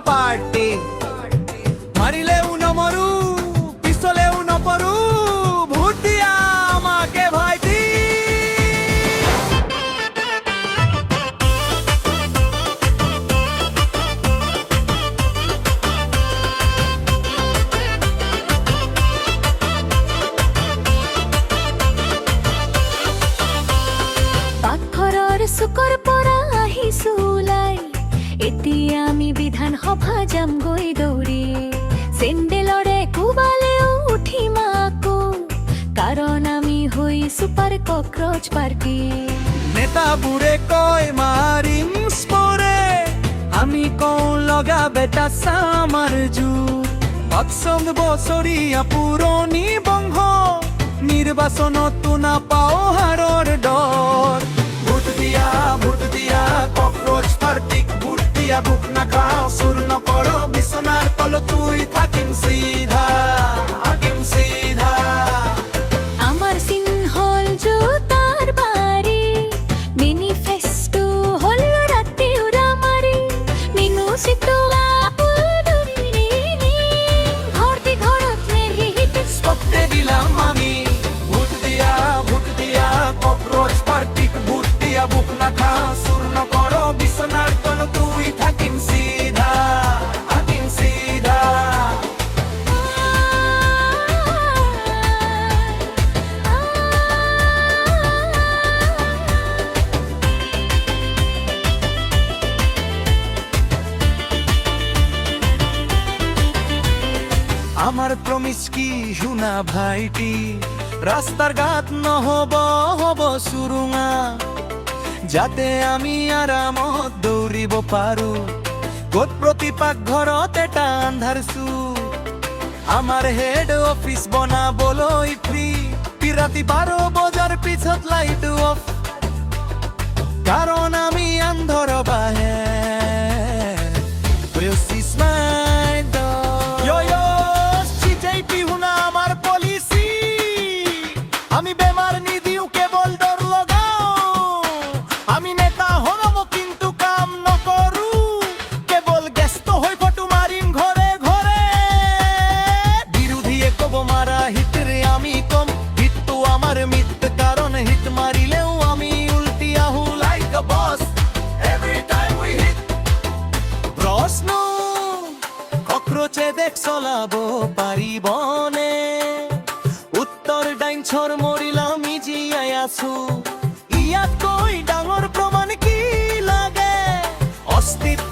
party মারিলেও নমরু পিছলেও নপরু vote দিয়া আমাকে ভাইটি পাথৰৰ চুকৰ পৰা আহিছো ওলাই এতিয়া আমি বিধান সভা যামগৈ দৌৰি চেণ্ডেলৰে কোবালেও উঠিম আকৌ কাৰণ আমি হৈ ছুপাৰ কক্ৰচ পাৰ্টি নেতাবোৰে কয় মাৰিম স্পৰে আমি কওঁ লগা বেটা চামাৰ জোৰ ৫০ বছৰীয়া পুৰণি বংশ নিৰ্বাচনতো নাপাও হাৰৰ ডৰ ভোট দিয়া কক্ৰচ পাৰ্টিক ভোট দিয়া বুক নাখাও চুৰ নকৰ বিচনাৰ তলত তুই থাকিম চিধা আমাৰ চিন হ'ল জোতাৰ বাৰী মেনিফেষ্টো হ'ল ৰাতি উৰা মাৰি নিনু চিতোৱা ঘৰতে ঘৰত স্বপ্নে দিলাম আমি ভোট দিয়া কক্রোচ পার্টিক ভোট দিয়া বুক নাখাও চুর নকর বিছনার তল তুই থাকিম সিধা আমার প্রমিস কি শুনা ভাইটি রাস্তার ঘাট নহব হব সুরুঙা যাতে আমি আরামত দৌৰিব পাৰো গোট প্ৰতি পাকঘৰত এটা আন্ধাৰছো আমাৰ হেড অফিস বনাবলৈ ফ্ৰী ৰাতি 12 বজাৰ পিছত লাইট অফ কাৰণ আমি আন্ধৰ বাহে আমি বেমার নিদিও কেবল ডর লগাও আমি নেতা হব কিন্তু কাম নকৰো কেবল ব্যস্ত হৈ ফটো মাৰিম ঘৰে ঘৰে বিৰোধীয়ে কব মাৰা হিতৰে আমি কম হিতটো আমাৰ মিত কাৰণ হিত মাৰিলেও আমি উল্টি আহো like a boss every time we hit প্ৰশ্ন কক্রোচে দেখ চলাব পাৰিবনে উত্তৰ ডাইনছৰ মৰিলামি জীয়াই আছো ইয়াতকৈ ডাঙৰ প্ৰমাণ কি লাগে অস্তিত্ব